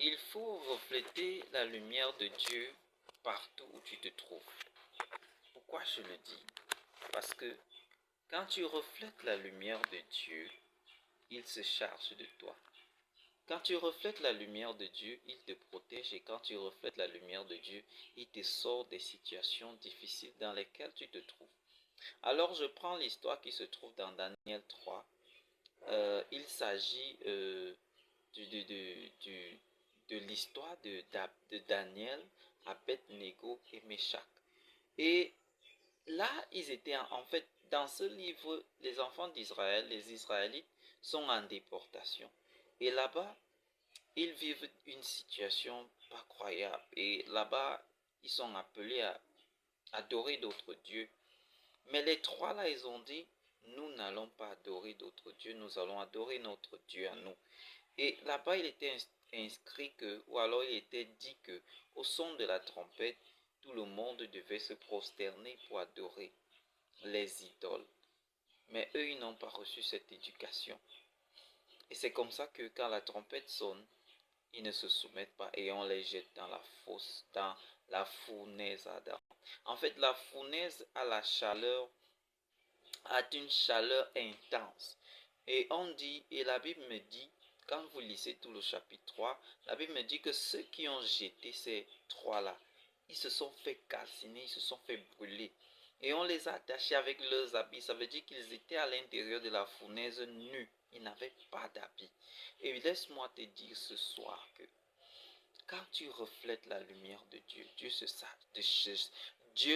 Il faut refléter la lumière de Dieu partout où tu te trouves. Pourquoi je le dis? Parce que quand tu reflètes la lumière de Dieu, il se charge de toi. Quand tu reflètes la lumière de Dieu, il te protège, et quand tu reflètes la lumière de Dieu, il te sort des situations difficiles dans lesquelles tu te trouves. Alors je prends l'histoire qui se trouve dans Daniel 3. Il s'agit de l'histoire de Daniel, Abed-Nego et Meshach. Et là, ils étaient en fait, dans ce livre, les enfants d'Israël, les Israélites, sont en déportation. Et là-bas, ils vivent une situation pas croyable. Et là-bas, ils sont appelés à adorer d'autres dieux. Mais les trois là, ils ont dit, nous n'allons pas adorer d'autres dieux, nous allons adorer notre Dieu à nous. Et là-bas, il était inscrit que, ou alors il était dit que, au son de la trompette, tout le monde devait se prosterner pour adorer les idoles. Mais eux, ils n'ont pas reçu cette éducation. Et c'est comme ça que quand la trompette sonne, ils ne se soumettent pas et on les jette dans la fosse, dans la fournaise ardente. En fait, la fournaise a une chaleur intense. Et on dit, et la Bible me dit, quand vous lisez tout le chapitre 3, la Bible me dit que ceux qui ont jeté ces trois-là, ils se sont fait calciner, ils se sont fait brûler. Et on les a attachés avec leurs habits. Ça veut dire qu'ils étaient à l'intérieur de la fournaise nus. Ils n'avaient pas d'habits. Et laisse-moi te dire ce soir que quand tu reflètes la lumière de Dieu, Dieu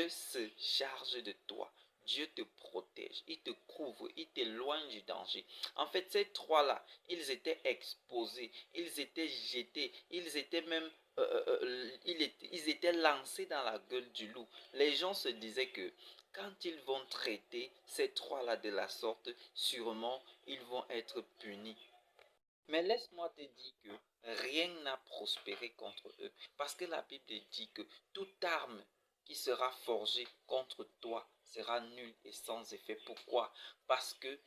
se charge de toi. Dieu te protège, il te couvre, il t'éloigne du danger. En fait, ces trois-là, ils étaient exposés, ils étaient jetés, ils étaient même, ils étaient lancés dans la gueule du loup. Les gens se disaient que quand ils vont traiter ces trois-là de la sorte, sûrement, ils vont être punis. Mais laisse-moi te dire que rien n'a prospéré contre eux. Parce que la Bible dit que toute arme qui sera forgée contre toi sera nulle et sans effet. Pourquoi? Parce que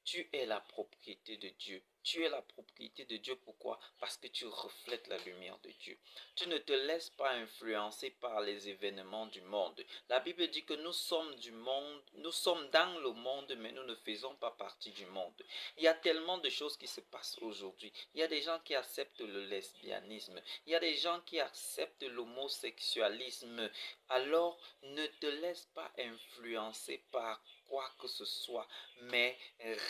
tu es la propriété de Dieu. Tu es la propriété de Dieu. Pourquoi? Parce que tu reflètes la lumière de Dieu. Tu ne te laisses pas influencer par les événements du monde. La Bible dit que nous sommes du monde, nous sommes dans le monde, mais nous ne faisons pas partie du monde. Il y a tellement de choses qui se passent aujourd'hui. Il y a des gens qui acceptent le lesbianisme. Il y a des gens qui acceptent l'homosexualisme. Alors, ne te laisse pas influencer par quoi que ce soit, mais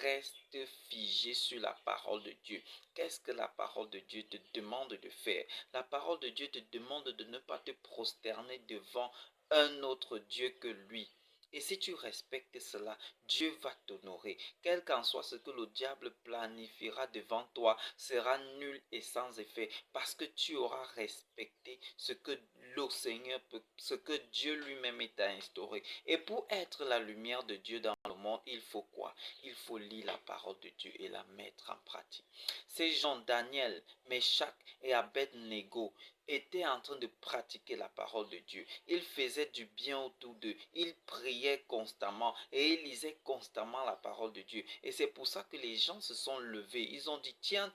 reste figé sur la parole de Dieu. Qu'est-ce que la parole de Dieu te demande de faire? La parole de Dieu te demande de ne pas te prosterner devant un autre Dieu que lui. Et si tu respectes cela, Dieu va t'honorer. Quel qu'en soit ce que le diable planifiera devant toi, sera nul et sans effet, parce que tu auras respecté ce que le Seigneur peut, ce que Dieu lui-même t'a instauré. Et pour être la lumière de Dieu dans le monde, il faut quoi? Il faut lire la parole de Dieu et la mettre en pratique. Ces gens, Daniel, Meshach et Abed-Nego, étaient en train de pratiquer la parole de Dieu. Ils faisaient du bien autour d'eux. Ils priaient constamment et ils lisaient constamment la parole de Dieu. Et c'est pour ça que les gens se sont levés. Ils ont dit, tiens,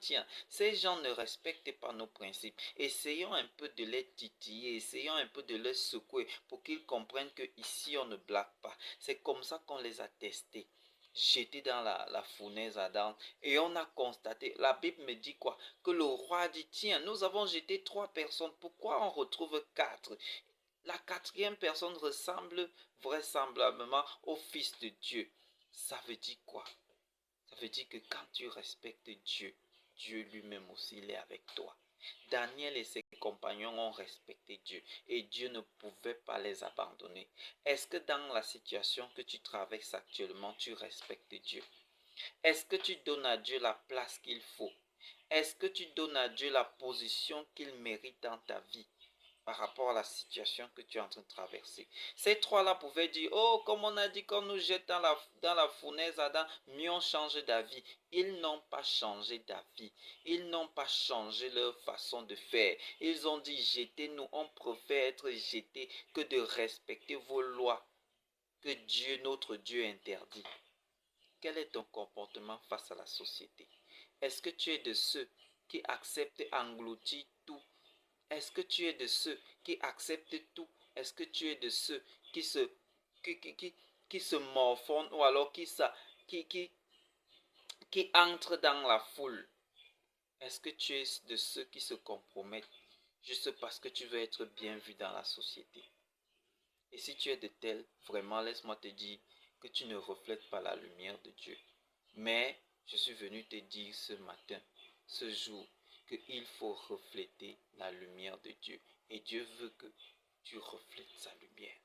ces gens ne respectent pas nos principes. Essayons un peu de les titiller, essayons un peu de les secouer pour qu'ils comprennent que ici on ne blague pas. C'est comme ça qu'on les a testés, jetés dans la fournaise ardente, et on a constaté, la Bible me dit quoi? Que le roi dit, tiens, nous avons jeté 3 personnes, pourquoi on retrouve 4? La quatrième personne ressemble vraisemblablement au Fils de Dieu. Ça veut dire quoi? Ça veut dire que quand tu respectes Dieu, Dieu lui-même aussi il est avec toi. Daniel et ses compagnons ont respecté Dieu et Dieu ne pouvait pas les abandonner. Est-ce que dans la situation que tu traverses actuellement, tu respectes Dieu? Est-ce que tu donnes à Dieu la place qu'il faut? Est-ce que tu donnes à Dieu la position qu'il mérite dans ta vie par rapport à la situation que tu es en train de traverser? Ces trois-là pouvaient dire, oh, comme on a dit qu'on nous jette dans la fournaise Adam, mieux on change d'avis. Ils n'ont pas changé d'avis. Ils n'ont pas changé leur façon de faire. Ils ont dit, jetez-nous, on préfère être jetés que de respecter vos lois que Dieu, notre Dieu, interdit. Quel est ton comportement face à la société? Est-ce que tu es de ceux qui acceptent engloutir tout? Est-ce que tu es de ceux qui acceptent tout? Est-ce que tu es de ceux qui se, qui se morfondent ou alors qui, qui, qui entrent dans la foule? Est-ce que tu es de ceux qui se compromettent juste parce que tu veux être bien vu dans la société? Et si tu es de tel, vraiment, laisse-moi te dire que tu ne reflètes pas la lumière de Dieu. Mais je suis venu te dire ce matin, ce jour, qu'il faut refléter la lumière de Dieu. Et Dieu veut que tu reflètes sa lumière.